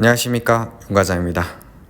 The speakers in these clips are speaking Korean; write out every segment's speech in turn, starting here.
안녕하십니까, 윤과장입니다.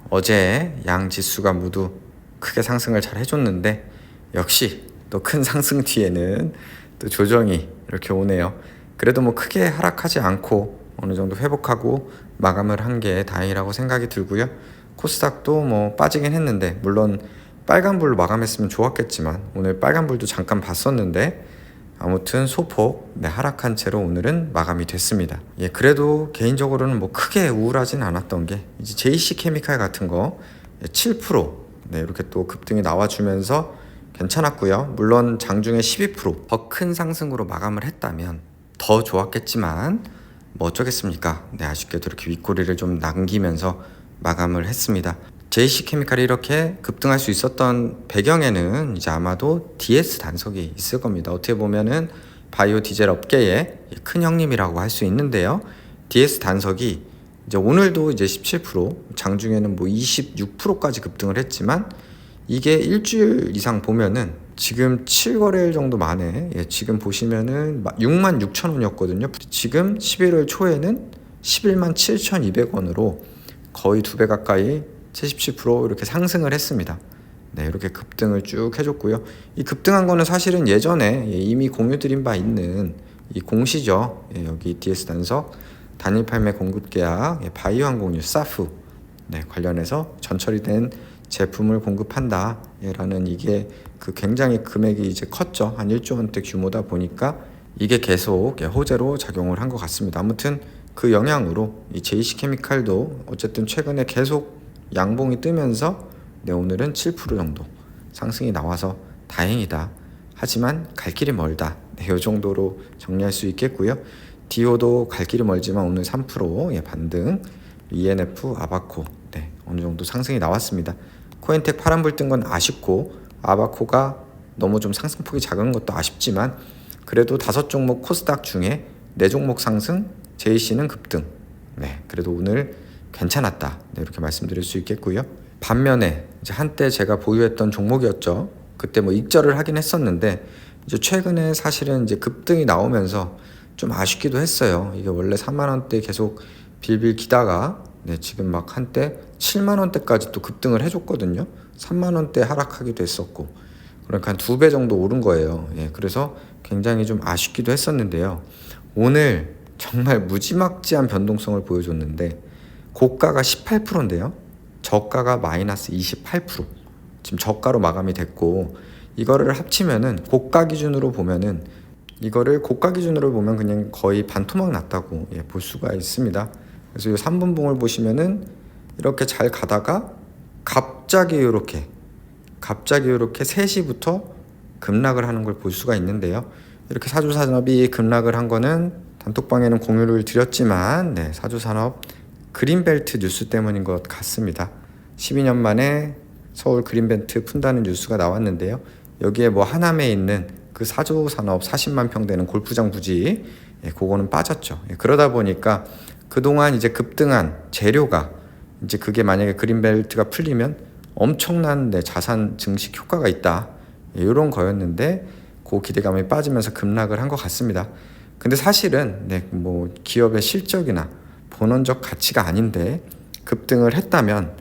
어제 양 지수가 모두 크게 상승을 잘 해줬는데 역시 또 큰 상승 뒤에는 또 조정이 이렇게 오네요. 그래도 뭐 크게 하락하지 않고 어느 정도 회복하고 마감을 한 게 다행이라고 생각이 들고요. 코스닥도 뭐 빠지긴 했는데 물론 빨간불로 마감했으면 좋았겠지만 오늘 빨간불도 잠깐 봤었는데 아무튼 소폭 하락한 채로 오늘은 마감이 됐습니다. 그래도 개인적으로는 뭐 크게 우울하진 않았던 게 이제 JC케미칼 같은 거 7% 이렇게 또 급등이 나와주면서 괜찮았고요. 물론 장중에 12% 더 큰 상승으로 마감을 했다면 더 좋았겠지만 뭐 어쩌겠습니까. 아쉽게도 이렇게 윗꼬리를 좀 남기면서 마감을 했습니다. JC케미칼이 이렇게 급등할 수 있었던 배경에는 이제 아마도 DS 단속이 있을 겁니다. 어떻게 보면은 바이오 디젤 업계의 큰 형님이라고 할 수 있는데요. DS 단속이 이제 오늘도 이제 17%, 장중에는 뭐 26%까지 급등을 했지만 이게 일주일 이상 보면은 지금 7거래일 정도 만에 지금 보시면은 66,000원이었거든요. 지금 11월 초에는 117,200원으로 거의 2배 가까이 77% 이렇게 상승을 했습니다. 이렇게 급등을 쭉 해줬고요. 이 급등한 거는 사실은 예전에 이미 공유드린 바 있는 이 공시죠. 여기 DS 단석, 단일 판매 공급 계약, 바이오 항공유 사프 관련해서 전처리된 제품을 공급한다 라는 이게 그 굉장히 금액이 이제 컸죠. 한 1조 원대 규모다 보니까 이게 계속 호재로 작용을 한 것 같습니다. 아무튼 그 영향으로 이 JC케미칼도 어쨌든 최근에 계속 양봉이 뜨면서 오늘은 7% 정도 상승이 나와서 다행이다. 하지만 갈 길이 멀다. 이 정도로 정리할 수 있겠고요. 디오도 갈 길이 멀지만 오늘 3% 반등. ENF, 아바코 어느 정도 상승이 나왔습니다. 코엔텍 파란불 뜬 건 아쉽고 아바코가 너무 좀 상승폭이 작은 것도 아쉽지만 그래도 5종목 코스닥 중에 4종목 상승, JC는 급등. 그래도 오늘 괜찮았다. 이렇게 말씀드릴 수 있겠고요. 반면에 이제 한때 제가 보유했던 종목이었죠. 그때 뭐 익절을 하긴 했었는데 이제 최근에 사실은 이제 급등이 나오면서 좀 아쉽기도 했어요. 이게 원래 3만 원대 계속 빌빌 기다가 지금 막 한때 7만 원대까지 또 급등을 해줬거든요. 3만 원대 하락하기도 했었고 그러니까 한 2배 정도 오른 거예요. 그래서 굉장히 좀 아쉽기도 했었는데요. 오늘 정말 무지막지한 변동성을 보여줬는데 고가가 18%인데요. 저가가 마이너스 28%. 지금 저가로 마감이 됐고 이거를 합치면은 고가 기준으로 보면은 이거를 고가 기준으로 보면 그냥 거의 반토막 났다고 볼 수가 있습니다. 그래서 이 3분봉을 보시면은 이렇게 잘 가다가 갑자기 이렇게 3시부터 급락을 하는 걸 볼 수가 있는데요. 이렇게 사주산업이 급락을 한 거는 단톡방에는 공유를 드렸지만 사주산업 그린벨트 뉴스 때문인 것 같습니다. 12년 만에 서울 그린벨트 푼다는 뉴스가 나왔는데요. 여기에 뭐 하남에 있는 그 사조산업 40만 평 되는 골프장 부지 그거는 빠졌죠. 그러다 보니까 그동안 이제 급등한 재료가 이제 그게 만약에 그린벨트가 풀리면 엄청난 자산 증식 효과가 있다. 이런 거였는데 그 기대감이 빠지면서 급락을 한 것 같습니다. 근데 사실은 뭐 기업의 실적이나 본원적 가치가 아닌데 급등을 했다면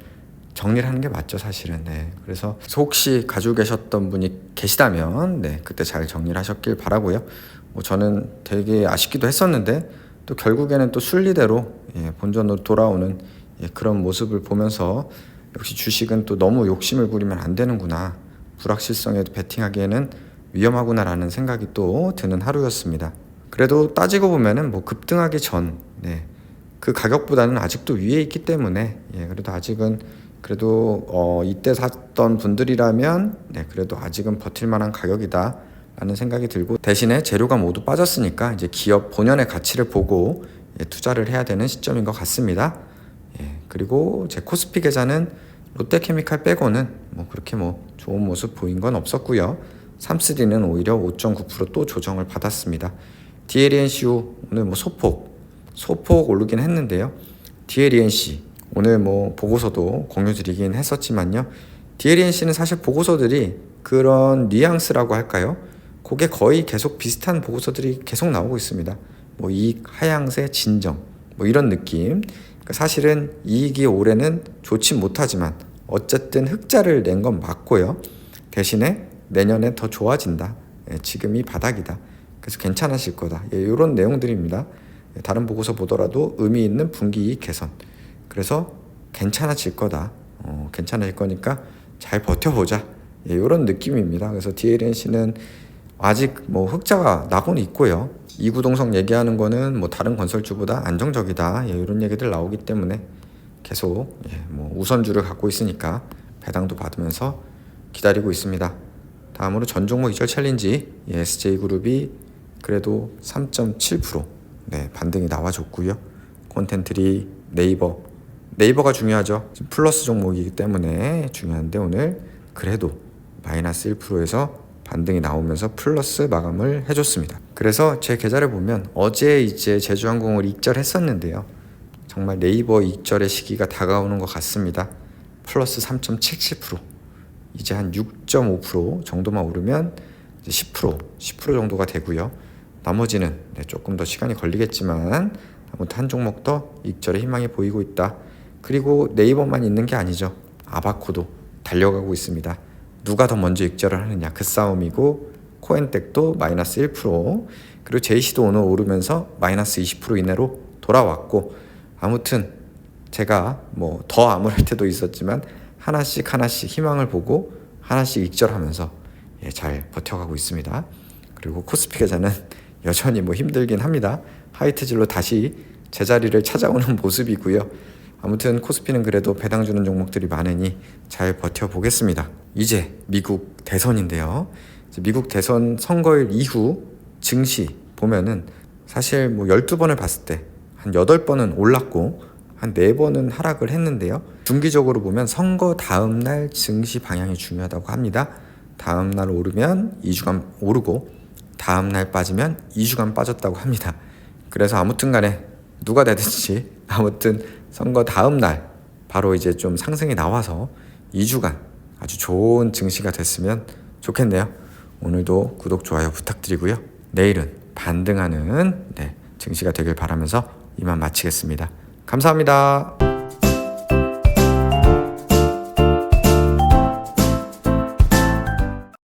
정리를 하는 게 맞죠, 사실은. 그래서 혹시 가지고 계셨던 분이 계시다면 그때 잘 정리를 하셨길 바라고요. 뭐 저는 되게 아쉽기도 했었는데 또 결국에는 또 순리대로 본전으로 돌아오는 그런 모습을 보면서 역시 주식은 또 너무 욕심을 부리면 안 되는구나. 불확실성에도 베팅하기에는 위험하구나라는 생각이 또 드는 하루였습니다. 그래도 따지고 보면은 뭐 급등하기 전 그 가격보다는 아직도 위에 있기 때문에 그래도 아직은 그래도 이때 샀던 분들이라면 그래도 아직은 버틸 만한 가격이다 라는 생각이 들고 대신에 재료가 모두 빠졌으니까 이제 기업 본연의 가치를 보고 투자를 해야 되는 시점인 것 같습니다. 그리고 제 코스피 계좌는 롯데케미칼 빼고는 뭐 그렇게 뭐 좋은 모습 보인 건 없었고요. 3스디는 오히려 5.9% 또 조정을 받았습니다. DLNCO 오늘 뭐 소폭 오르긴 했는데요. DLNC 오늘 뭐 보고서도 공유드리긴 했었지만요. DLNC는 사실 보고서들이 그런 뉘앙스라고 할까요? 그게 거의 계속 비슷한 보고서들이 계속 나오고 있습니다. 뭐 이익 하향세 진정 뭐 이런 느낌. 사실은 이익이 올해는 좋지 못하지만 어쨌든 흑자를 낸 건 맞고요. 대신에 내년에 더 좋아진다. 지금이 바닥이다. 그래서 괜찮아질 거다. 이런 내용들입니다. 다른 보고서 보더라도 의미 있는 분기이익 개선. 그래서 괜찮아질 거다. 괜찮아질 거니까 잘 버텨보자. 이런 느낌입니다. 그래서 DLNC는 아직 뭐 흑자가 나고는 있고요. 이구동성 얘기하는 거는 뭐 다른 건설주보다 안정적이다. 이런 얘기들 나오기 때문에 계속 뭐 우선주를 갖고 있으니까 배당도 받으면서 기다리고 있습니다. 다음으로 전종목 이절 챌린지 SJ그룹이 그래도 3.7% 반등이 나와줬고요. 콘텐트리 네이버가 중요하죠. 플러스 종목이기 때문에 중요한데 오늘 그래도 마이너스 1%에서 반등이 나오면서 플러스 마감을 해줬습니다. 그래서 제 계좌를 보면 어제 이제 제주항공을 익절했었는데요. 정말 네이버 익절의 시기가 다가오는 것 같습니다. 플러스 3.77%, 이제 한 6.5% 정도만 오르면 이제 10% 정도가 되고요. 나머지는 조금 더 시간이 걸리겠지만 아무튼 한 종목 더 익절의 희망이 보이고 있다. 그리고 네이버만 있는 게 아니죠. 아바코도 달려가고 있습니다. 누가 더 먼저 익절을 하느냐 그 싸움이고, 코엔텍도 마이너스 1%, 그리고 제이시도 오늘 오르면서 마이너스 20% 이내로 돌아왔고, 아무튼 제가 뭐 더 암울할 때도 있었지만 하나씩 희망을 보고 하나씩 익절하면서 잘 버텨가고 있습니다. 그리고 코스피 계좌는 여전히 뭐 힘들긴 합니다. 하이트질로 다시 제자리를 찾아오는 모습이고요. 아무튼 코스피는 그래도 배당 주는 종목들이 많으니 잘 버텨보겠습니다. 이제 미국 대선인데요. 이제 미국 대선 선거일 이후 증시 보면은 사실 뭐 12번을 봤을 때 한 8번은 올랐고 한 4번은 하락을 했는데요. 중기적으로 보면 선거 다음 날 증시 방향이 중요하다고 합니다. 다음 날 오르면 2주간 오르고 다음 날 빠지면 2주간 빠졌다고 합니다. 그래서 아무튼 간에 누가 되든지 아무튼 선거 다음 날 바로 이제 좀 상승이 나와서 2주간 아주 좋은 증시가 됐으면 좋겠네요. 오늘도 구독, 좋아요 부탁드리고요. 내일은 반등하는 증시가 되길 바라면서 이만 마치겠습니다. 감사합니다.